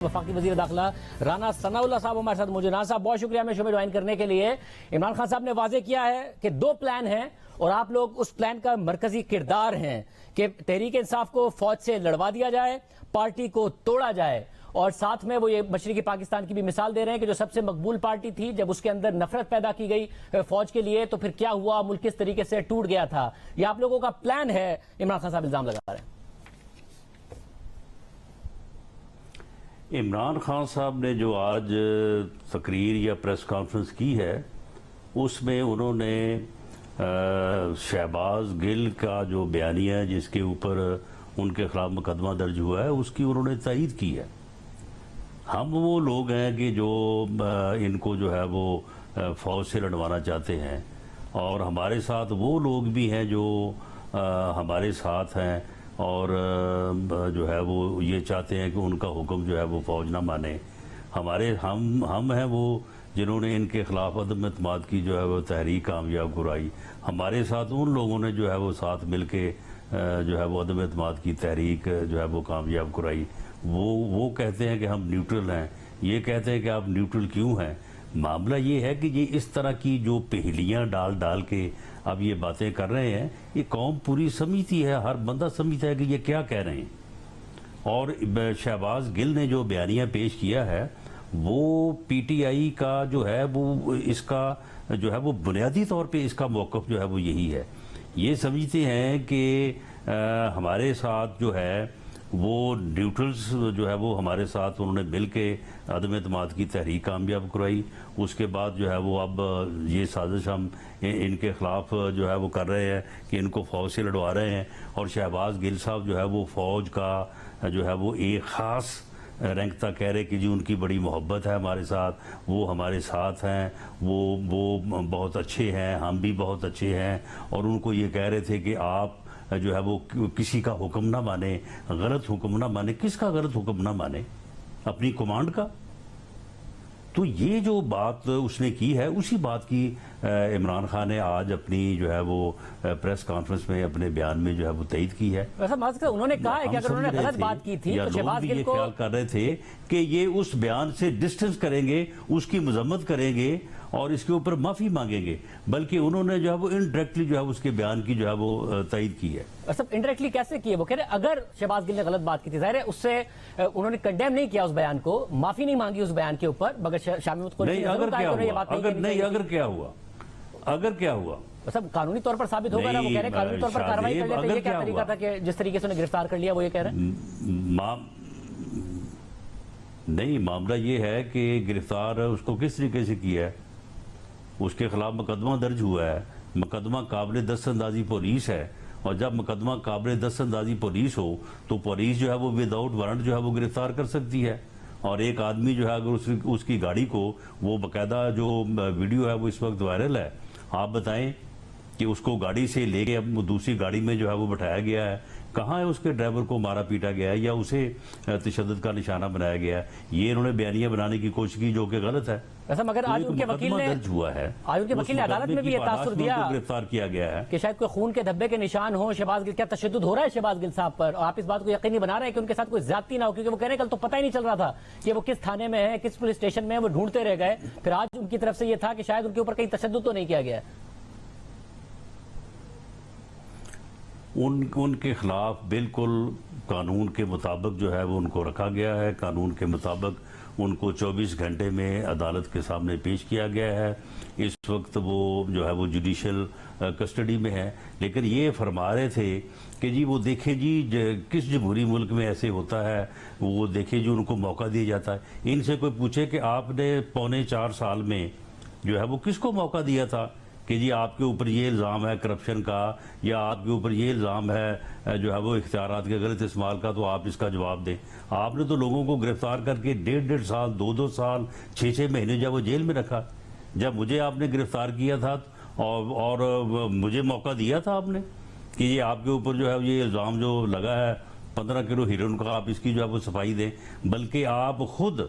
وفاقی وزیر داخلہ رانا ثناء اللہ صاحب ہمارے ساتھ موجود ہیں۔ صاحب بہت شکریہ ہمیں شو میں جوائن کرنے کے لیے۔ عمران خان صاحب نے واضح کیا ہے کہ 2 پلان ہیں اور آپ لوگ اس پلان کا مرکزی کردار ہیں کہ تحریک انصاف کو فوج سے لڑوا دیا جائے، پارٹی کو توڑا جائے، اور ساتھ میں وہ یہ مشرقی پاکستان کی بھی مثال دے رہے ہیں کہ جو سب سے مقبول پارٹی تھی جب اس کے اندر نفرت پیدا کی گئی فوج کے لیے تو پھر کیا ہوا، ملک کس طریقے سے ٹوٹ گیا تھا۔ یہ آپ لوگوں کا پلان ہے، عمران خان صاحب الزام لگا رہے ہیں۔ عمران خان صاحب نے جو آج تقریر یا پریس کانفرنس کی ہے اس میں انہوں نے شہباز گل کا جو بیانیہ ہے جس کے اوپر ان کے خلاف مقدمہ درج ہوا ہے اس کی انہوں نے تائید کی ہے۔ ہم وہ لوگ ہیں کہ جو ان کو جو ہے وہ فوج سے لڑوانا چاہتے ہیں، اور ہمارے ساتھ وہ لوگ بھی ہیں جو ہمارے ساتھ ہیں اور جو ہے وہ یہ چاہتے ہیں کہ ان کا حکم جو ہے وہ فوج نہ مانے۔ ہم ہیں وہ جنہوں نے ان کے خلاف عدم اعتماد کی جو ہے وہ تحریک کامیاب کرائی۔ ہمارے ساتھ ان لوگوں نے جو ہے وہ ساتھ مل کے جو ہے وہ عدم اعتماد کی تحریک جو ہے وہ کامیاب کرائی۔ وہ کہتے ہیں کہ ہم نیوٹرل ہیں، یہ کہتے ہیں کہ آپ نیوٹرل کیوں ہیں۔ معاملہ یہ ہے کہ یہ اس طرح کی جو پہلیاں ڈال کے اب یہ باتیں کر رہے ہیں، یہ قوم پوری سمجھتی ہے، ہر بندہ سمجھتا ہے کہ یہ کیا کہہ رہے ہیں۔ اور شہباز گل نے جو بیانیہ پیش کیا ہے وہ پی ٹی آئی کا جو ہے وہ اس کا جو ہے وہ بنیادی طور پہ اس کا موقف جو ہے وہ یہی ہے۔ یہ سمجھتے ہیں کہ ہمارے ساتھ جو ہے وہ نیوٹرلز جو ہے وہ ہمارے ساتھ انہوں نے مل کے عدم اعتماد کی تحریک کامیاب کرائی۔ اس کے بعد جو ہے وہ اب یہ سازش ہم ان کے خلاف جو ہے وہ کر رہے ہیں کہ ان کو فوج سے لڑوا رہے ہیں، اور شہباز گل صاحب جو ہے وہ فوج کا جو ہے وہ ایک خاص رینک تک کہہ رہے کہ جی ان کی بڑی محبت ہے ہمارے ساتھ، وہ ہمارے ساتھ ہیں، وہ بہت اچھے ہیں، ہم بھی بہت اچھے ہیں، اور ان کو یہ کہہ رہے تھے کہ آپ جو ہے وہ کسی کا حکم نہ مانے، غلط حکم نہ مانے۔ کس کا غلط حکم نہ مانے؟ اپنی کمانڈ کا۔ تو یہ جو بات اس نے کی ہے اسی بات کی عمران خان نے آج اپنی جو ہے وہ پریس کانفرنس میں اپنے بیان میں جو ہے وہ تائید کی ہے۔ انہوں نے کہا ہے کہ اگر انہوں نے غلط بات کی تھی تو شہباز گل کو یہ خیال کر رہے تھے کہ یہ اس بیان سے ڈسٹنس کریں گے، اس کی مذمت کریں گے اور اس کے اوپر معافی مانگیں گے، بلکہ انہوں نے جو ہے وہ انڈائریکٹلی جو ہے اس کے بیان کی جو ہے وہ تائید کی ہے۔ سب انڈائریکٹلی کیسے کیے؟ وہ کہہ رہے اگر شہباز گل نے غلط بات کی تھی، ظاہر ہے اس سے انہوں نے کنڈیم نہیں کیا اس بیان کو، معافی نہیں مانگی اس بیان کے اوپر، مگر شامی نہیں اگر کیا ہوا سب قانونی طور پر ثابت ہوگا نا۔ وہ کہہ رہے ہیں قانونی طور پر کارروائی کر لیتے، یہ کیا طریقہ تھا کہ جس طریقے سے انہیں گرفتار کر لیا، وہ یہ کہہ رہے ہیں؟ نہیں، معاملہ یہ ہے کہ گرفتار اس کو کس طریقے سے کیا ہے، اس کے خلاف مقدمہ درج ہوا ہے، مقدمہ قابل دست اندازی پولیس ہے، اور جب مقدمہ قابل دست اندازی پولیس ہو تو پولیس جو ہے وہ وداؤٹ وارنٹ جو ہے وہ گرفتار کر سکتی ہے۔ اور ایک آدمی جو ہے اگر اس کی گاڑی کو، وہ باقاعدہ جو ویڈیو ہے وہ اس وقت وائرل ہے، آپ بتائیں کہ اس کو گاڑی سے لے کے اب دوسری گاڑی میں جو ہے وہ بٹھایا گیا ہے، کہاں ہے اس کے ڈرائیور کو مارا پیٹا گیا ہے یا اسے تشدد کا نشانہ بنایا گیا ہے؟ یہ انہوں نے بیانیہ بنانے کی کوشش کی جو کہ غلط ہے۔ مگر آج ان کے وکیل نے عدالت میں بھی یہ تاثر دیا گرفتار کیا گیا ہے کہ شاید کوئی خون کے دھبے کے نشان ہوں شہباز گل، کیا تشدد ہو رہا ہے شہباز گل صاحب پر، اور آپ اس بات کو یقینی بنا رہے ہیں کہ ان کے ساتھ کوئی زیادتی نہ ہو، کیونکہ وہ کہہ رہے ہیں کل تو پتہ ہی نہیں چل رہا تھا کہ وہ کس تھانے میں ہے، کس پولیس اسٹیشن میں ہے، وہ ڈھونڈتے رہ گئے، پھر آج ان کی طرف سے یہ تھا کہ شاید ان کے اوپر کہیں تشدد تو نہیں کیا گیا ہے۔ ان کے خلاف بالکل قانون کے مطابق جو ہے وہ ان کو رکھا گیا ہے، قانون کے مطابق ان کو 24 گھنٹے میں عدالت کے سامنے پیش کیا گیا ہے۔ اس وقت وہ جو ہے وہ جوڈیشل کسٹڈی میں ہے، لیکن یہ فرما رہے تھے کہ جی وہ دیکھیں جی کس جمہوری ملک میں ایسے ہوتا ہے، وہ دیکھیں جی ان کو موقع دیا جاتا ہے۔ ان سے کوئی پوچھے کہ آپ نے 3.25 سال میں جو ہے وہ کس کو موقع دیا تھا کہ جی آپ کے اوپر یہ الزام ہے کرپشن کا، یا آپ کے اوپر یہ الزام ہے جو ہے وہ اختیارات کے غلط استعمال کا، تو آپ اس کا جواب دیں۔ آپ نے تو لوگوں کو گرفتار کر کے 1.5 سال 2 سال 6 مہینے جب وہ جیل میں رکھا۔ جب مجھے آپ نے گرفتار کیا تھا اور مجھے موقع دیا تھا آپ نے کہ یہ آپ کے اوپر جو ہے یہ الزام جو لگا ہے 15 کلو ہیروئن کا، آپ اس کی جو ہے وہ صفائی دیں، بلکہ آپ خود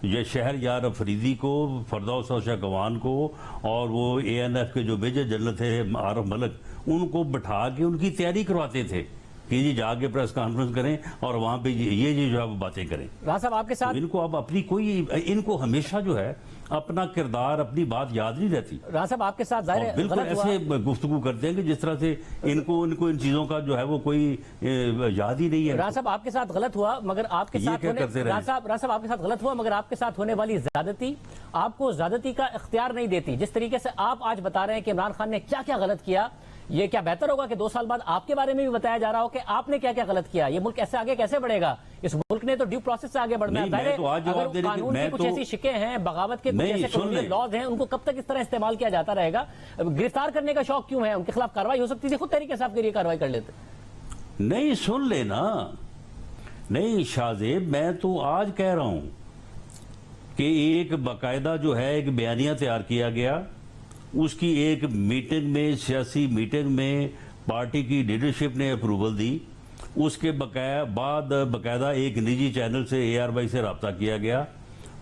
یہ شہر یار افریدی کو، فردوس گوان کو، اور وہ اے این ایف کے جو میجر جنرل تھے عارف ملک، ان کو بٹھا کے ان کی تیاری کرواتے تھے کہ جی جا کے پریس کانفرنس کریں اور وہاں پہ یہ جو ہے وہ باتیں کریں. رانا صاحب آپ کے ساتھ ان کو اب اپنی ان کو ہمیشہ جو ہے اپنا کردار اپنی بات یاد نہیں رہتی. رانا صاحب آپ کے ساتھ ظاہر ہے بالکل غلط ہوا. ایسے گفتگو کرتے ہیں کہ جس طرح سے ان کو ان چیزوں کا جو ہے وہ کوئی یاد ہی نہیں ہے. رانا صاحب آپ کے ساتھ غلط ہوا مگر آپ کے ساتھ رانا صاحب آپ کے ساتھ غلط ہوا مگر آپ کے ساتھ ہونے والی زیادتی آپ کو زیادتی کا اختیار نہیں دیتی. جس طریقے سے آپ آج بتا رہے ہیں کہ عمران خان نے کیا کیا غلط کیا, یہ کیا بہتر ہوگا کہ 2 سال بعد آپ کے بارے میں بھی بتایا جا رہا ہو کہ آپ نے کیا کیا غلط کیا؟ یہ ملک ایسے آگے کیسے بڑھے گا؟ اس ملک نے تو ڈیو پروسیس سے آگے بڑھنا ہے. اگر قانون کی کچھ ایسی شکیں ہیں, بغاوت کے کچھ ایسے قانونی لاز ہیں, ان کو کب تک اس طرح استعمال کیا جاتا رہے گا؟ گرفتار کرنے کا شوق کیوں ہے؟ ان کے خلاف کارروائی ہو سکتی تھی, خود تحریک انصاف کے لیے کارروائی کر لیتے. نہیں سن لینا. نہیں شاہزیب, میں تو آج کہہ رہا ہوں کہ ایک باقاعدہ جو ہے ایک بیانیہ تیار کیا گیا, اس کی ایک میٹنگ میں, سیاسی میٹنگ میں پارٹی کی لیڈرشپ نے اپروول دی. اس کے بعد باقاعدہ ایک نجی چینل سے ARY سے رابطہ کیا گیا,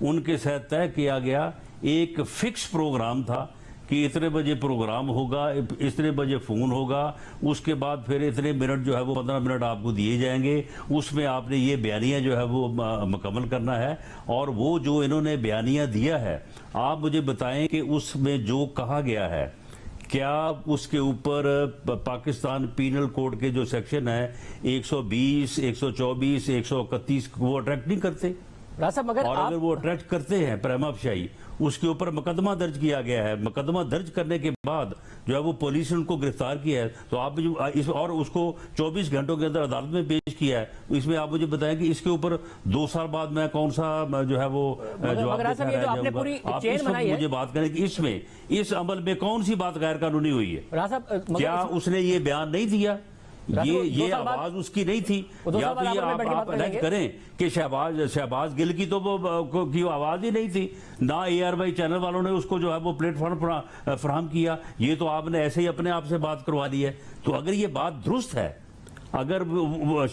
ان کے ساتھ طے کیا گیا, ایک فکس پروگرام تھا کہ اتنے بجے پروگرام ہوگا, اتنے بجے فون ہوگا, اس کے بعد پھر اتنے منٹ جو ہے وہ 15 منٹ آپ کو دیے جائیں گے, اس میں آپ نے یہ بیانیہ جو ہے وہ مکمل کرنا ہے. اور وہ جو انہوں نے بیانیہ دیا ہے, آپ مجھے بتائیں کہ اس میں جو کہا گیا ہے, کیا اس کے اوپر پاکستان پینل کوڈ کے جو سیکشن ہے 120, 124, 131 وہ اٹریکٹ نہیں کرتے؟ اور اگر وہ اٹریکٹ کرتے ہیں پریما فشائی, اس کے اوپر مقدمہ درج کیا گیا ہے. مقدمہ درج کرنے کے بعد جو ہے وہ پولیس نے ان کو گرفتار کیا ہے, تو آپ اور اس کو 24 گھنٹوں کے اندر عدالت میں پیش کیا ہے. اس میں آپ مجھے بتائیں کہ اس کے اوپر 2 سال بعد میں کون سا جو ہے وہ جواب دیتا رہ جاؤں گا؟ آپ اس وقت مجھے بات کریں کہ اس عمل میں کون سی بات غیر قانونی ہوئی ہے؟ کیا اس نے یہ بیان نہیں دیا؟ یہ آواز اس کی نہیں تھی؟ یا تو یہ آپ الگ کریں کہ شہباز گل کی تو وہ آواز ہی نہیں تھی, نہ ARY چینل والوں نے اس کو جو ہے وہ پلیٹ فارم فراہم کیا, یہ تو آپ نے ایسے ہی اپنے آپ سے بات کروا لی ہے. تو اگر یہ بات درست ہے, اگر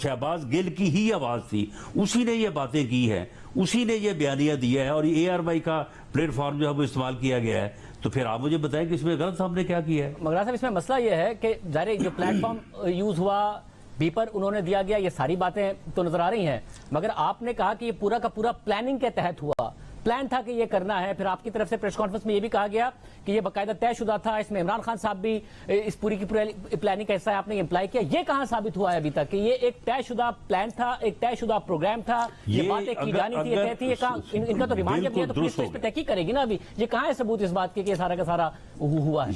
شہباز گل کی ہی آواز تھی, اسی نے یہ باتیں کی ہیں, اسی نے یہ بیانیہ دیا ہے, اور ARY کا پلیٹ فارم جو ہے وہ استعمال کیا گیا ہے, تو پھر آپ مجھے بتائیں کہ اس میں غلط ہم نے کیا کیا ہے؟ مگر صاحب اس میں مسئلہ یہ ہے کہ ظاہر جو پلیٹ فارم یوز ہوا, بیپر انہوں نے دیا گیا, یہ ساری باتیں تو نظر آ رہی ہیں, مگر آپ نے کہا کہ یہ پورا کا پورا پلاننگ کے تحت ہوا, پلان تھا کہ یہ کرنا ہے. پھر آپ کی طرف سے پریس کانفرنس میں یہ بھی کہا گیا کہ یہ باقاعدہ طے شدہ تھا, اس میں عمران خان صاحب بھی اس پوری کی پلاننگ کا حصہ ہے, آپ نے امپلائی کیا. یہ کہاں ثابت ہوا ہے ابھی تک کہ یہ ایک طے شدہ پلان تھا, ایک طے شدہ پروگرام تھا, یہ باتیں کی جانی تھی, یہ طے تھی, ان کا تو ریمانڈ جب دیا تو پولیس اس پہ تحقیق کرے گی نا. ابھی یہ کہاں ہے ثبوت اس بات کے کہ سارا کا سارا ہوا ہے؟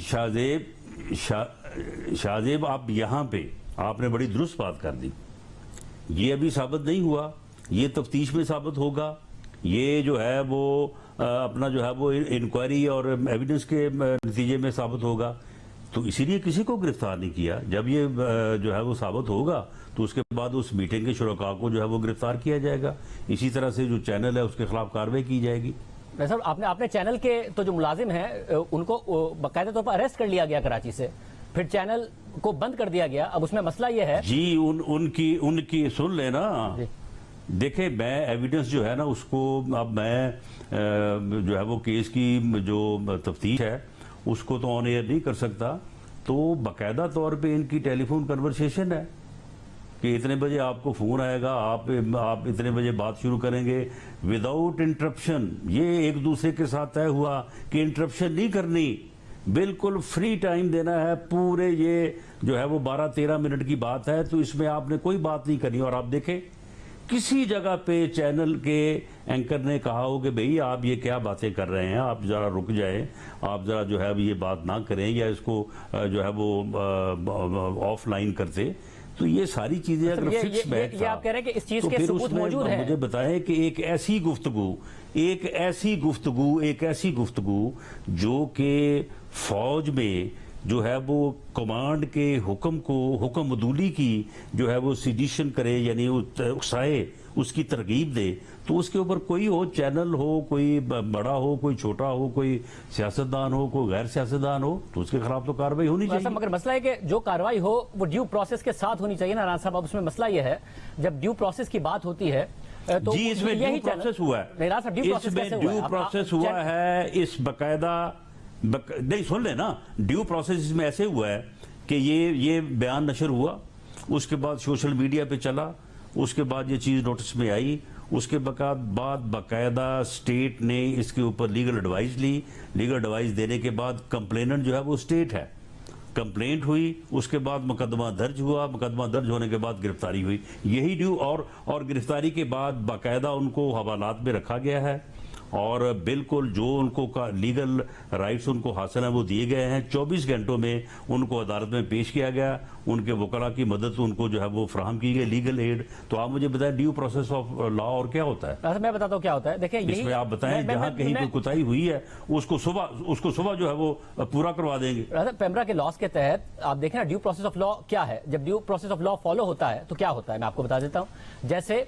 شاہزیب آپ یہاں پہ آپ نے بڑی درست بات کر دی. یہ ابھی ثابت نہیں ہوا, یہ تفتیش میں ثابت ہوگا, یہ جو ہے وہ اپنا جو ہے وہ انکوائری اور ایویڈنس کے نتیجے میں ثابت ہوگا. تو اسی لیے کسی کو گرفتار نہیں کیا. جب یہ جو ہے وہ ثابت ہوگا تو اس کے بعد اس میٹنگ کے شرکاء کو جو ہے وہ گرفتار کیا جائے گا. اسی طرح سے جو چینل ہے اس کے خلاف کارروائی کی جائے گی. صاحب آپ نے چینل کے تو جو ملازم ہیں ان کو باقاعدہ طور پر اریسٹ کر لیا گیا کراچی سے, پھر چینل کو بند کر دیا گیا. اب اس میں مسئلہ یہ ہے جی ان کی سن لینا. دیکھیں میں ایویڈنس جو ہے نا اس کو اب میں جو ہے وہ کیس کی جو تفتیش ہے اس کو تو آن ایئر نہیں کر سکتا. تو باقاعدہ طور پہ ان کی ٹیلی فون کنورسیشن ہے کہ اتنے بجے آپ کو فون آئے گا, آپ اتنے بجے بات شروع کریں گے وداؤٹ انٹرپشن. یہ ایک دوسرے کے ساتھ طے ہوا کہ انٹرپشن نہیں کرنی, بالکل فری ٹائم دینا ہے. پورے یہ جو ہے وہ 12-13 منٹ کی بات ہے, تو اس میں آپ نے کوئی بات نہیں کرنی. اور آپ دیکھیں کسی جگہ پہ چینل کے اینکر نے کہا ہو کہ بھئی آپ یہ کیا باتیں کر رہے ہیں, آپ ذرا رک جائیں, آپ ذرا جو ہے یہ بات نہ کریں, یا اس کو جو ہے وہ آف لائن کرتے. تو یہ ساری چیزیں اگر فکس بیٹھ تھا آپ کہہ رہے ہیں کہ اس چیز تو کے پھر ثبوت اس میں موجود ہیں. مجھے بتائیں کہ ایک ایسی گفتگو جو کہ فوج میں جو ہے وہ کمانڈ کے حکم عدولی کی جو ہے وہ سیڈیشن کرے, یعنی اکسائے, اس کی ترغیب دے, تو اس کے اوپر کوئی ہو, چینل ہو, کوئی بڑا ہو, کوئی چھوٹا ہو, کوئی سیاستدان ہو, کوئی غیر سیاستدان ہو, تو اس کے خلاف تو کارروائی ہونی چاہیے. مگر مسئلہ ہے کہ جو کارروائی ہو وہ ڈیو پروسیس کے ساتھ ہونی چاہیے نا رانا صاحب. اب اس میں مسئلہ یہ ہے جب ڈیو پروسیس کی بات ہوتی ہے تو جی اس میں ڈیو پروسیس ہوا ہے, اس میں ڈیو پروسیس ہوا ہے, اس باقاعدہ نہیں سن لیں نا, ڈیو پروسیس اس میں ایسے ہوا ہے کہ یہ بیان نشر ہوا, اس کے بعد سوشل میڈیا پہ چلا، اس کے بعد یہ چیز نوٹس میں آئی، اس کے بعد باقاعدہ اسٹیٹ نے اس کے اوپر لیگل ایڈوائز لی، لیگل ایڈوائز دینے کے بعد کمپلیننٹ جو ہے وہ اسٹیٹ ہے، کمپلینٹ ہوئی، اس کے بعد مقدمہ درج ہوا، مقدمہ درج ہونے کے بعد گرفتاری ہوئی، یہی ڈیو اور گرفتاری کے بعد باقاعدہ ان کو حوالات میں رکھا گیا ہے، اور بالکل جو ان کو لیگل رائٹس ان کو حاصل ہیں وہ دیے گئے ہیں، 24 گھنٹوں میں ان کو عدالت میں پیش کیا گیا، ان کے وکلاء کی مدد ان کو جو ہے وہ فراہم کی گئی، لیگل ایڈ۔ تو آپ مجھے بتائیں ڈیو پروسیس آف لا اور کیا ہوتا ہے؟ میں بتاتا ہوں کیا ہوتا ہے، دیکھیں اس میں آپ بتائیں جہاں کہیں کوئی کوتاہی ہوئی ہے اس کو صبح جو ہے وہ پورا کروا دیں گے۔ پیمرا کے لاس کے تحت آپ دیکھیں نا ڈیو پروسیس آف لا کیا ہے، جب due process of law follow ہوتا ہے تو کیا ہوتا ہے میں آپ کو بتا دیتا ہوں۔ جیسے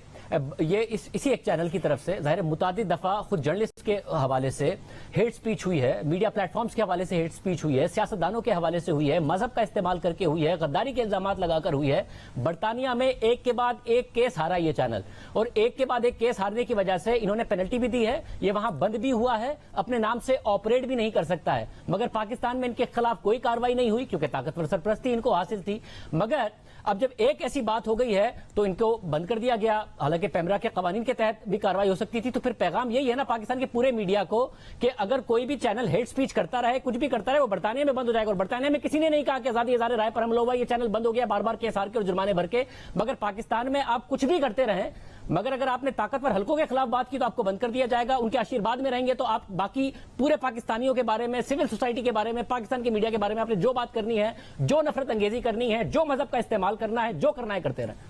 یہ اسی ایک چینل کی طرف سے ظاہر متعدد دفعہ خود جرنلسٹ کے حوالے سے ہیٹ سپیچ ہوئی ہے، میڈیا پلیٹ فارمز کے حوالے سے ہیٹ سپیچ ہوئی ہے، سیاستدانوں کے حوالے سے ہوئی ہے، مذہب کا استعمال کر کے ہوئی ہے، غداری کے الزامات لگا کر ہوئی ہے۔ برطانیہ میں ایک کے بعد ایک کیس ہارا یہ چینل، اور ایک کے بعد ایک کیس ہارنے کی وجہ سے انہوں نے پینلٹی بھی دی ہے، یہ وہاں بند بھی ہوا ہے، اپنے نام سے آپریٹ بھی نہیں کر سکتا ہے، مگر پاکستان میں ان کے خلاف کوئی کارروائی نہیں ہوئی کیونکہ طاقتور سرپرستی ان کو حاصل تھی۔ مگر اب جب ایک ایسی بات ہو گئی ہے تو ان کو بند کر دیا گیا، حالانکہ پیمرا کے قوانین کے تحت بھی کارروائی ہو سکتی تھی۔ تو پھر پیغام یہی ہے نا پاکستان کے پورے میڈیا کو کہ اگر کوئی بھی چینل ہیٹ سپیچ کرتا رہے، کچھ بھی کرتا رہے، وہ برطانیہ میں بند ہو جائے گا، اور برطانیہ میں کسی نے نہیں کہا کہ آزادی اظہار رائے پر حملہ ہوا، یہ چینل بند ہو گیا، بار بار کیس ہار کے اور جرمانے بھر کے۔ مگر پاکستان میں آپ کچھ بھی کرتے رہیں، مگر اگر آپ نے طاقتور حلقوں کے خلاف بات کی تو آپ کو بند کر دیا جائے گا، ان کے آشیرواد میں رہیں گے تو آپ باقی پورے پاکستانیوں کے بارے میں، سول سوسائٹی کے بارے میں، پاکستان کے میڈیا کے بارے میں آپ نے جو بات کرنی ہے، جو نفرت انگیزی کرنی ہے، جو مذہب کا استعمال کرنا ہے، جو کرنا ہے کرتے رہیں۔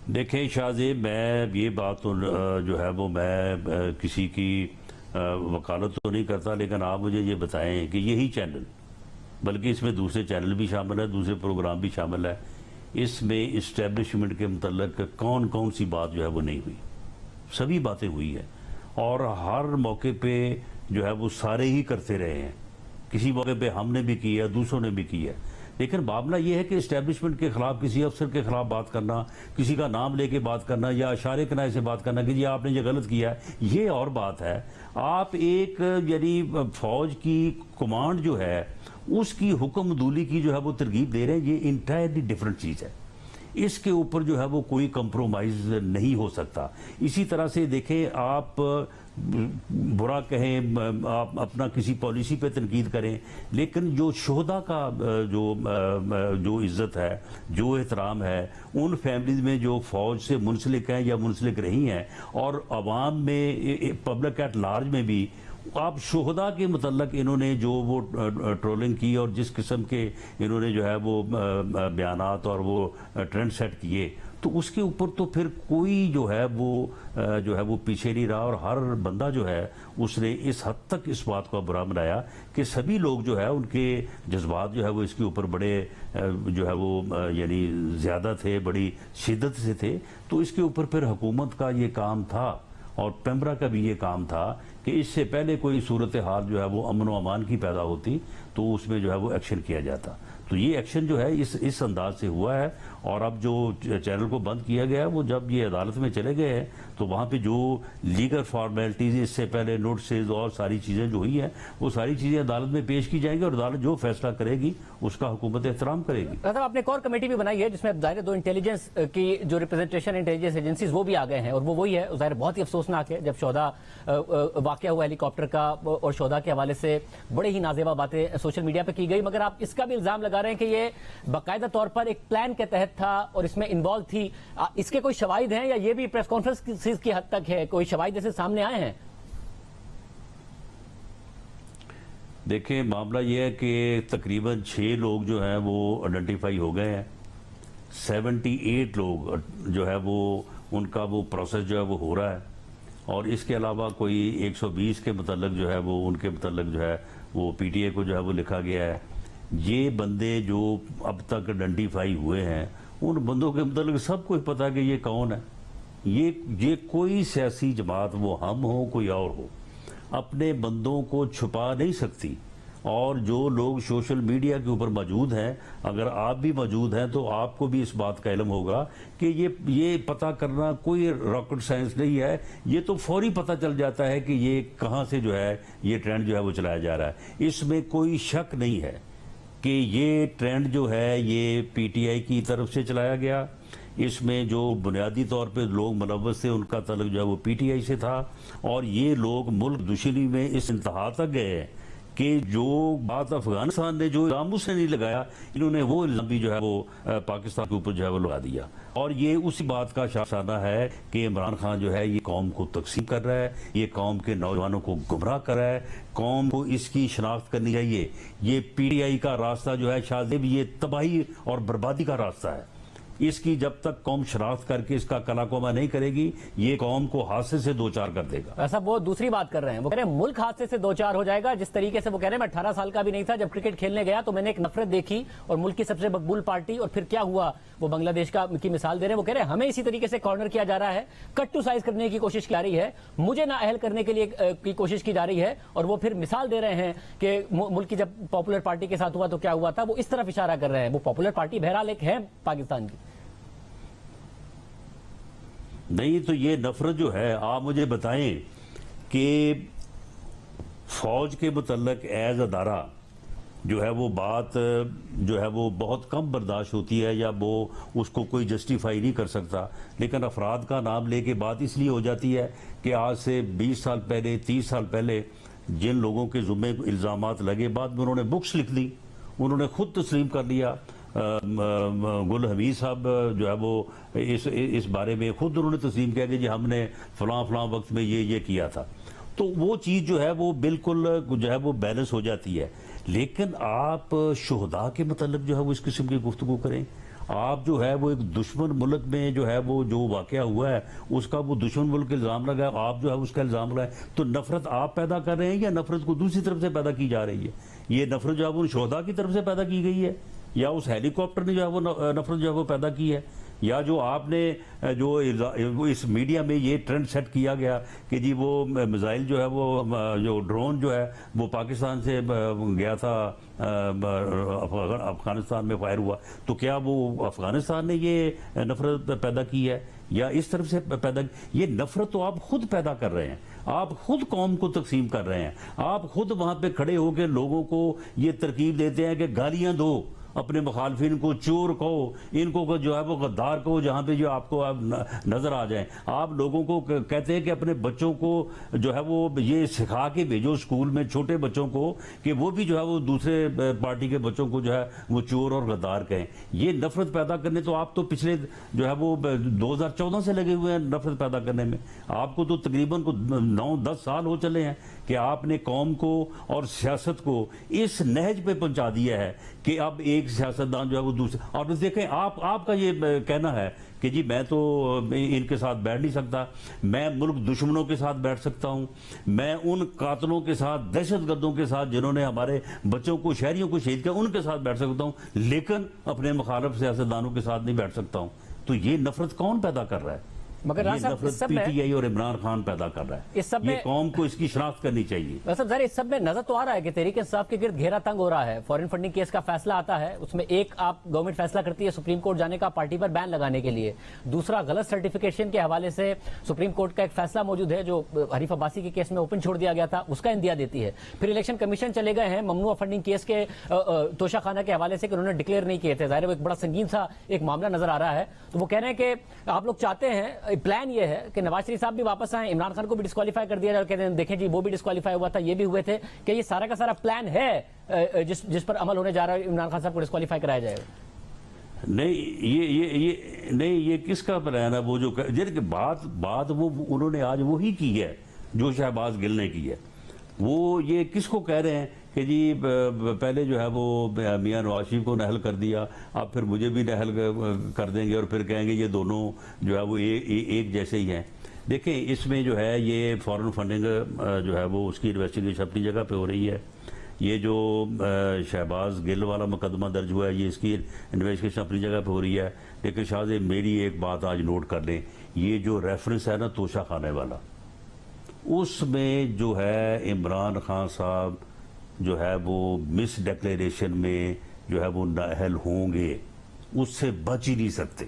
دیکھیں شاہ زیب، میں یہ بات جو ہے وہ میں کسی کی وکالت تو نہیں کرتا، لیکن آپ مجھے یہ بتائیں کہ یہی چینل، بلکہ اس میں دوسرے چینل بھی شامل ہے، دوسرے پروگرام بھی شامل ہے، اس میں اسٹیبلشمنٹ کے متعلق کون کون سی بات جو ہے وہ نہیں ہوئی؟ سبھی باتیں ہوئی ہیں، اور ہر موقع پہ جو ہے وہ سارے ہی کرتے رہے ہیں، کسی موقع پہ ہم نے بھی کی ہے، دوسروں نے بھی کی ہے، لیکن معاملہ یہ ہے کہ اسٹیبلشمنٹ کے خلاف کسی افسر کے خلاف بات کرنا، کسی کا نام لے کے بات کرنا، یا اشارے کنائے سے بات کرنا کہ جی آپ نے یہ غلط کیا ہے، یہ اور بات ہے۔ آپ ایک یعنی فوج کی کمانڈ جو ہے اس کی حکم دولی کی جو ہے وہ ترغیب دے رہے ہیں، یہ انٹائرلی ڈیفرنٹ چیز ہے، اس کے اوپر جو ہے وہ کوئی کمپرومائز نہیں ہو سکتا۔ اسی طرح سے دیکھیں، آپ برا کہیں، آپ اپنا کسی پالیسی پہ تنقید کریں، لیکن جو شہداء کا جو عزت ہے، جو احترام ہے، ان فیملیز میں جو فوج سے منسلک ہیں یا منسلک رہی ہیں، اور عوام میں پبلک ایٹ لارج میں بھی آپ شہداء کے متعلق انہوں نے جو وہ ٹرولنگ کی اور جس قسم کے انہوں نے جو ہے وہ بیانات اور وہ ٹرینڈ سیٹ کیے، تو اس کے اوپر تو پھر کوئی جو ہے وہ پیچھے نہیں رہا، اور ہر بندہ جو ہے اس نے اس حد تک اس بات کو برا منایا کہ سبھی لوگ جو ہے ان کے جذبات جو ہے وہ اس کے اوپر بڑے جو ہے وہ یعنی زیادہ تھے، بڑی شدت سے تھے۔ تو اس کے اوپر پھر حکومت کا یہ کام تھا اور پیمرا کا بھی یہ کام تھا کہ اس سے پہلے کوئی صورتحال جو ہے وہ امن و امان کی پیدا ہوتی تو اس میں جو ہے وہ ایکشن کیا جاتا۔ تو یہ ایکشن جو ہے اس انداز سے ہوا ہے، اور اب جو چینل کو بند کیا گیا ہے وہ جب یہ عدالت میں چلے گئے ہیں تو وہاں پہ جو لیگل فارمیلٹیز اس سے پہلے نوٹسز اور ساری چیزیں جو ہوئی ہیں وہ ساری چیزیں عدالت میں پیش کی جائیں گی، اور عدالت جو فیصلہ کرے گی اس کا حکومت احترام کرے گی۔ صاحب آپ نے ایک اور کمیٹی بھی بنائی ہے جس میں ظاہر دو انٹیلیجنس کی جو ریپرزنٹیشن انٹیلیجنس ایجنسیز وہ بھی آ گئے ہیں، اور وہ وہی ہے ظاہر بہت ہی افسوسناک ہے جب شہداء واقعہ ہوا ہیلی کاپٹر کا، اور شہداء کے حوالے سے بڑے ہی نازیبا باتیں سوشل میڈیا پہ کی گئی، مگر آپ اس کا بھی الزام لگا رہے ہیں کہ یہ باقاعدہ طور پر ایک پلان کے تحت تھا اور اس میں انوالو تھی۔ اس کے کوئی شواہد ہیں یا یہ بھی پریس کانفرنس کی حد تک ہے، کوئی شواہد جیسے سامنے آئے ہیں؟ دیکھیں معاملہ یہ ہے کہ تقریباً 6 لوگ جو ہیں وہ آئیڈینٹیفائی ہو گئے ہیں، 78 لوگ جو ہے وہ ان کا وہ پروسیس جو ہے وہ ہو رہا ہے، اور اس کے علاوہ کوئی 120 کے متعلق جو ہے وہ ان کے متعلق جو ہے وہ پی ٹی اے کو جو ہے وہ لکھا گیا ہے۔ یہ بندے جو اب تک آئیڈینٹیفائی ہوئے ہیں ان بندوں کے متعلق سب کو پتا ہے کہ یہ کون ہے۔ یہ کوئی سیاسی جماعت، وہ ہم ہو کوئی اور ہو، اپنے بندوں کو چھپا نہیں سکتی، اور جو لوگ سوشل میڈیا کے اوپر موجود ہیں، اگر آپ بھی موجود ہیں تو آپ کو بھی اس بات کا علم ہوگا کہ یہ پتہ کرنا کوئی راکٹ سائنس نہیں ہے، یہ تو فوری پتہ چل جاتا ہے کہ یہ کہاں سے جو ہے یہ ٹرینڈ جو ہے وہ چلایا جا رہا ہے۔ اس میں کوئی شک نہیں ہے کہ یہ ٹرینڈ جو ہے یہ پی ٹی آئی کی طرف سے چلایا گیا. اس میں جو بنیادی طور پہ لوگ ملوث تھے ان کا تعلق جو ہے وہ پی ٹی آئی سے تھا, اور یہ لوگ ملک دشمنی میں اس انتہا تک گئے کہ جو بات افغانستان نے جو الزام اس نے نہیں لگایا, انہوں نے وہ الزام بھی جو ہے وہ پاکستان کے اوپر جو ہے وہ لگا دیا. اور یہ اسی بات کا شاہسانہ ہے کہ عمران خان جو ہے یہ قوم کو تقسیم کر رہا ہے, یہ قوم کے نوجوانوں کو گمراہ کر رہا ہے. قوم کو اس کی شناخت کرنی چاہیے. یہ پی ٹی آئی کا راستہ جو ہے شاید بھی یہ تباہی اور بربادی کا راستہ ہے. اس کی جب تک قوم شناخت کر کے اس کا کلا کوما نہیں کرے گی, یہ قوم کو حادثے سے دوچار کر دے گا. ایسا وہ دوسری بات کر رہے ہیں, وہ کہہ رہے ہیں ملک حادثے سے دوچار ہو جائے گا. جس طریقے سے وہ کہہ رہے ہیں میں 18 سال کا بھی نہیں تھا جب کرکٹ کھیلنے گیا تو میں نے ایک نفرت دیکھی اور ملک کی سب سے مقبول پارٹی, اور پھر کیا ہوا, وہ بنگلہ دیش کی مثال دے رہے ہیں. وہ کہہ رہے ہیں ہمیں اسی طریقے سے کارنر کیا جا رہا ہے, کٹ ٹو سائز کرنے کی کوشش کی جا رہی ہے, مجھے نااہل کرنے کے لیے کی کوشش کی جا رہی ہے. اور وہ پھر مثال دے رہے ہیں کہ ملک کی جب پاپولر پارٹی کے ساتھ ہوا تو کیا ہوا تھا, وہ اس طرف اشارہ کر رہے ہیں. وہ پاپولر پارٹی بہرحال ایک ہے پاکستان کی. نہیں تو یہ نفرت جو ہے, آپ مجھے بتائیں کہ فوج کے متعلق ایز ادارہ جو ہے وہ بات جو ہے وہ بہت کم برداشت ہوتی ہے, یا وہ اس کو کوئی جسٹیفائی نہیں کر سکتا. لیکن افراد کا نام لے کے بات اس لیے ہو جاتی ہے کہ آج سے 20 سال پہلے 30 سال پہلے جن لوگوں کے ذمے الزامات لگے, بعد میں انہوں نے بکس لکھ دی, انہوں نے خود تسلیم کر لیا. گل حمید صاحب جو ہے وہ اس بارے میں خود انہوں نے تسلیم کیا کہ جی ہم نے فلاں وقت میں یہ کیا تھا. تو وہ چیز جو ہے وہ بالکل جو ہے وہ بیلنس ہو جاتی ہے. لیکن آپ شہداء کے متعلق جو ہے وہ اس قسم کی گفتگو کریں. آپ جو ہے وہ ایک دشمن ملک میں جو ہے وہ جو واقعہ ہوا ہے اس کا وہ دشمن ملک الزام لگا, آپ جو ہے اس کا الزام لگائے. تو نفرت آپ پیدا کر رہے ہیں یا نفرت کو دوسری طرف سے پیدا کی جا رہی ہے؟ یہ نفرت جو ہے وہ شہداء کی طرف سے پیدا کی گئی ہے, یا اس ہیلی کاپٹر نے جو ہے وہ نفرت جو ہے وہ پیدا کی ہے, یا جو آپ نے جو اس میڈیا میں یہ ٹرینڈ سیٹ کیا گیا کہ جی وہ میزائل جو ہے وہ جو ڈرون جو ہے وہ پاکستان سے گیا تھا افغانستان میں فائر ہوا, تو کیا وہ افغانستان نے یہ نفرت پیدا کی ہے یا اس طرف سے پیدا؟ یہ نفرت تو آپ خود پیدا کر رہے ہیں, آپ خود قوم کو تقسیم کر رہے ہیں, آپ خود وہاں پہ کھڑے ہو کے لوگوں کو یہ ترکیب دیتے ہیں کہ گالیاں دو, اپنے مخالفین کو چور کہو, ان کو جو ہے وہ غدار کہو, جہاں پہ جو آپ کو نظر آ جائیں. آپ لوگوں کو کہتے ہیں کہ اپنے بچوں کو جو ہے وہ یہ سکھا کے بھیجو اسکول میں, چھوٹے بچوں کو, کہ وہ بھی جو ہے وہ دوسرے پارٹی کے بچوں کو جو ہے وہ چور اور غدار کہیں. یہ نفرت پیدا کرنے تو آپ تو پچھلے جو ہے وہ 2014 سے لگے ہوئے ہیں نفرت پیدا کرنے میں. آپ کو تو تقریباً 9-10 سال ہو چلے ہیں کہ آپ نے قوم کو اور سیاست کو اس نہج پہ پہنچا دیا ہے کہ اب ایک سیاستدان جو ہے وہ دوسرے. اور دیکھیں آپ کا یہ کہنا ہے کہ جی میں تو ان کے ساتھ بیٹھ نہیں سکتا, میں ملک دشمنوں کے ساتھ بیٹھ سکتا ہوں, میں ان قاتلوں کے ساتھ, دہشت گردوں کے ساتھ جنہوں نے ہمارے بچوں کو, شہریوں کو شہید کیا, ان کے ساتھ بیٹھ سکتا ہوں, لیکن اپنے مخالف سیاستدانوں کے ساتھ نہیں بیٹھ سکتا ہوں. تو یہ نفرت کون پیدا کر رہا ہے؟ مگر یہ نفرت پی ٹی آئی اور عمران خان پیدا کر رہا ہے. یہ قوم کو اس کی شناخت کرنی چاہیے. ظاہر اس سب میں نظر تو آ رہا ہے کہ تحریک انصاف کے گرد گھیرا تنگ ہو رہا ہے. فورن فنڈنگ کیس کا فیصلہ آتا ہے, اس میں ایک آپ گورنمنٹ فیصلہ کرتی ہے سپریم کورٹ جانے کا پارٹی پر بین لگانے کے لیے, دوسرا غلط سرٹیفکیشن کے حوالے سے سپریم کورٹ کا ایک فیصلہ موجود ہے جو حریف عباسی کے کیس میں اوپن چھوڑ دیا گیا تھا, اس کا اندیا دیتی ہے. پھر الیکشن کمیشن چلے گئے ہیں ممنوع فنڈنگ کیس کے توشہ خانہ کے حوالے سے کہ انہوں نے ڈکلیئر نہیں کیے تھے. ظاہر ہے وہ ایک بڑا سنگین سا ایک معاملہ نظر آ رہا ہے. تو وہ کہہ رہے ہیں کہ آپ لوگ چاہتے ہیں, پلان یہ ہے کہ نواز شریف صاحب بھی واپس آئیں, عمران خان کو بھی ڈسکوالیفائی کر دیا جائے, اور کہتے ہیں دیکھیں جی وہ بھی ڈسکوالیفائی ہوا تھا, یہ بھی ہوئے تھے, کہ یہ سارا کا سارا پلان ہے جس پر عمل ہونے جا رہا ہے, عمران خان صاحب کو ڈسکوالیفائی کرایا جائے. نہیں یہ کس کا پلان ہے؟ وہ جو بات وہ انہوں نے آج وہی کی ہے جو شہباز گل نے کی ہے. وہ یہ کس کو کہہ رہے ہیں کہ جی پہلے جو ہے وہ میاں نواز شریف کو نہل کر دیا, اب پھر مجھے بھی نہل کر دیں گے, اور پھر کہیں گے یہ دونوں جو ہے وہ ایک جیسے ہی ہیں. دیکھیں اس میں جو ہے یہ فورن فنڈنگ جو ہے وہ اس کی انویسٹیگیشن اپنی جگہ پہ ہو رہی ہے. یہ جو شہباز گل والا مقدمہ درج ہوا ہے یہ اس کی انویسٹیگیشن اپنی جگہ پہ ہو رہی ہے. لیکن شاہ صاحب میری ایک بات آج نوٹ کر لیں, یہ جو ریفرنس ہے نا توشہ خانے والا, اس میں جو ہے عمران خان صاحب جو ہے وہ مس ڈکلیریشن میں جو ہے وہ نااہل ہوں گے, اس سے بچ ہی نہیں سکتے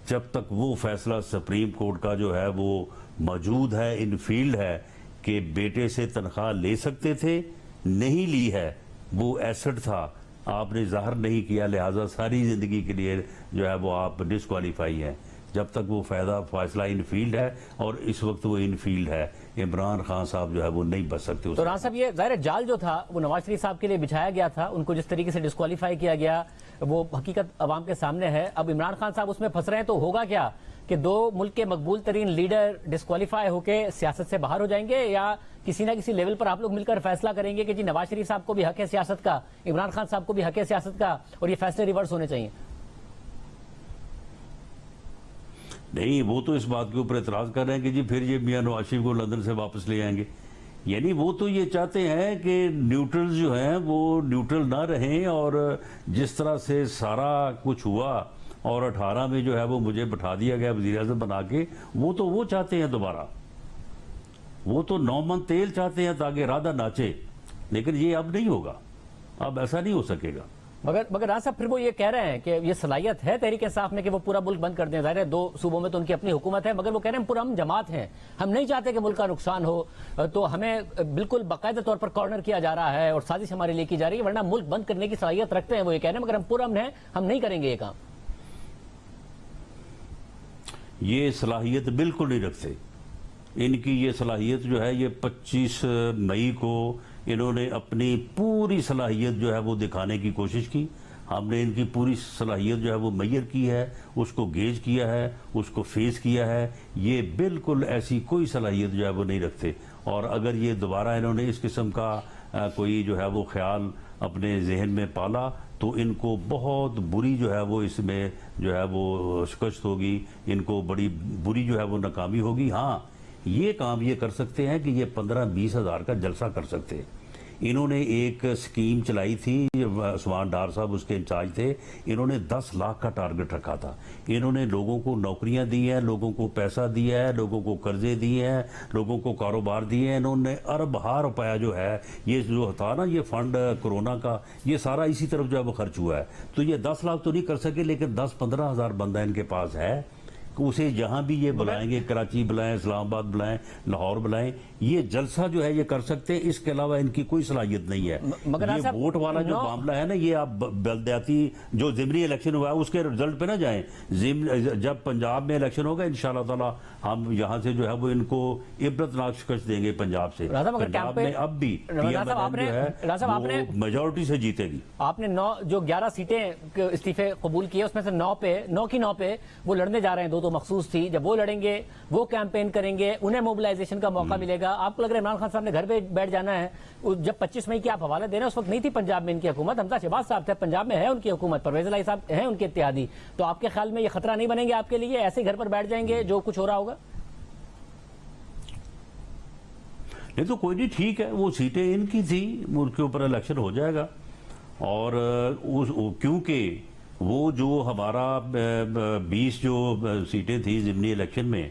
جب تک وہ فیصلہ سپریم کورٹ کا جو ہے وہ موجود ہے, ان فیلڈ ہے, کہ بیٹے سے تنخواہ لے سکتے تھے, نہیں لی ہے, وہ ایسٹ تھا، آپ نے ظاہر نہیں کیا، لہٰذا ساری زندگی کے لیے جو ہے وہ آپ ڈسکوالیفائی ہیں۔ جب تک وہ فیصلہ ان فیلڈ ہے، اور اس وقت وہ ان فیلڈ ہے، عمران خان صاحب جو ہے وہ نہیں بچ سکتے اس تو رانا صاحب، یہ ظاہر جال جو تھا وہ نواز شریف صاحب کے لیے بچھایا گیا تھا، ان کو جس طریقے سے ڈسکوالیفائی کیا گیا وہ حقیقت عوام کے سامنے ہے۔ اب عمران خان صاحب اس میں پھنس رہے ہیں، تو ہوگا کیا کہ دو ملک کے مقبول ترین لیڈر ڈسکوالیفائی ہو کے سیاست سے باہر ہو جائیں گے، یا کسی نہ کسی لیول پر آپ لوگ مل کر فیصلہ کریں گے کہ جی نواز شریف صاحب کو بھی حق ہے سیاست کا، عمران خان صاحب کو بھی حق ہے سیاست کا، اور یہ فیصلے ریورس ہونے چاہیے؟ نہیں، وہ تو اس بات کے اوپر اعتراض کر رہے ہیں کہ جی پھر یہ میاں نواز شریف کو لندن سے واپس لے آئیں گے۔ یعنی وہ تو یہ چاہتے ہیں کہ نیوٹرل جو ہیں وہ نیوٹرل نہ رہیں، اور جس طرح سے سارا کچھ ہوا اور 18 میں جو ہے وہ مجھے بٹھا دیا گیا وزیر اعظم بنا کے، وہ تو وہ چاہتے ہیں دوبارہ، وہ تو 9 من تیل چاہتے ہیں تاکہ رادہ ناچے، لیکن یہ اب نہیں ہوگا، اب ایسا نہیں ہو سکے گا۔ مگر رانا صاحب، پھر وہ یہ کہہ رہے ہیں کہ یہ صلاحیت ہے تحریک انصاف میں کہ وہ پورا ملک بند کر دیں۔ ظاہر ہے 2 صوبوں میں تو ان کی اپنی حکومت ہے، مگر وہ کہہ رہے ہیں ہم پرامن جماعت ہیں، ہم نہیں چاہتے کہ ملک کا نقصان ہو، تو ہمیں بالکل باقاعدہ طور پر کارنر کیا جا رہا ہے اور سازش ہمارے لیے کی جا رہی ہے، ورنہ ملک بند کرنے کی صلاحیت رکھتے ہیں وہ یہ کہہ رہے ہیں، مگر ہم پرامن ہیں، ہم نہیں کریں گے یہ کام۔ یہ صلاحیت بالکل نہیں رکھتے، ان کی یہ صلاحیت جو ہے یہ 25 مئی کو انہوں نے اپنی پوری صلاحیت جو ہے وہ دکھانے کی کوشش کی، ہم نے ان کی پوری صلاحیت جو ہے وہ میئر کی ہے، اس کو گیج کیا ہے، اس کو فیس کیا ہے، یہ بالکل ایسی کوئی صلاحیت جو ہے وہ نہیں رکھتے۔ اور اگر یہ دوبارہ انہوں نے اس قسم کا کوئی جو ہے وہ خیال اپنے ذہن میں پالا تو ان کو بہت بری جو ہے وہ اس میں جو ہے وہ شکست ہوگی، ان کو بڑی بری جو ہے وہ ناکامی ہوگی۔ ہاں، یہ کام یہ کر سکتے ہیں کہ یہ 15-20 ہزار کا جلسہ کر سکتے ہیں۔ انہوں نے ایک سکیم چلائی تھی، عثمان ڈار صاحب اس کے انچارج تھے، انہوں نے 10 لاکھ کا ٹارگٹ رکھا تھا، انہوں نے لوگوں کو نوکریاں دی ہیں، لوگوں کو پیسہ دیا ہے، لوگوں کو قرضے دیے ہیں، لوگوں کو کاروبار دیے ہیں، انہوں نے اربوں روپیہ جو ہے یہ جو تھا نا یہ فنڈ کورونا کا، یہ سارا اسی طرف جو ہے وہ خرچ ہوا ہے۔ تو یہ 10 لاکھ تو نہیں کر سکے، لیکن 10-15 ہزار بندہ ان کے پاس ہے، اسے جہاں بھی یہ بلائیں گے، کراچی بلائیں، اسلام آباد بلائیں، لاہور بلائیں، یہ جلسہ جو ہے یہ کر سکتے ہیں، اس کے علاوہ ان کی کوئی صلاحیت نہیں ہے۔ یہ ووٹ والا جو معاملہ ہے نا، یہ آپ بلدیاتی جو ضمنی الیکشن ہوا ہے اس کے رزلٹ پہ نہ جائیں، جب پنجاب میں الیکشن ہوگا انشاءاللہ تعالی ہم یہاں سے جو ہے وہ ان کو عبرتناک شکست دیں گے پنجاب سے۔ پنجاب میں اب بھی پی ایم جو ہے وہ میجورٹی سے جیتے گی۔ آپ نے 11 سیٹیں استعفے قبول کیے، اس میں سے 9 کی 9 پہ وہ لڑنے جا رہے ہیں، 2 تو مخصوص تھی، جب وہ لڑیں گے وہ کیمپین کریں گے، انہیں موبلائزیشن کا موقع ملے گا۔ آپ کو لگ رہا ہے عمران خان صاحب نے گھر پہ بیٹھ جانا ہے؟ جب 25 مئی کی آپ حوالہ دے رہے ہیں، اس وقت نہیں تھی پنجاب میں ان کی حکومت، حمزہ شہباز صاحب تھے، پنجاب میں ہے ان کی حکومت، پرویز الہی صاحب ہیں ان کے اتحادی، تو آپ کے خیال میں یہ خطرہ نہیں بنیں گے آپ کے لیے، ایسے گھر پر بیٹھ جائیں گے جو کچھ ہو رہا ہوگا؟ نہیں تو کوئی نہیں، ٹھیک ہے، وہ سیٹیں ان کی تھی، ان کے اوپر الیکشن ہو جائے گا، اور کیونکہ وہ جو ہمارا 20 جو سیٹیں تھیں ضمنی الیکشن میں،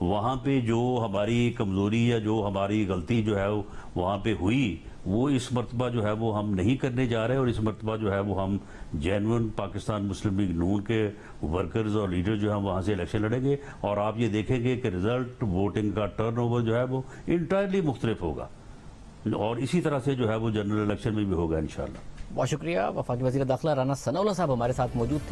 وہاں پہ جو ہماری کمزوری یا جو ہماری غلطی جو ہے وہاں پہ ہوئی، وہ اس مرتبہ جو ہے وہ ہم نہیں کرنے جا رہے، اور اس مرتبہ جو ہے وہ ہم جینون پاکستان مسلم لیگ نون کے ورکرز اور لیڈر جو ہیں وہاں سے الیکشن لڑیں گے، اور آپ یہ دیکھیں گے کہ رزلٹ ووٹنگ کا ٹرن اوور جو ہے وہ انٹائرلی مختلف ہوگا، اور اسی طرح سے جو ہے وہ جنرل الیکشن میں بھی ہوگا انشاءاللہ۔ بہت شکریہ۔ وفاقی وزیر داخلہ رانا ثناء اللہ صاحب ہمارے ساتھ موجود تھے۔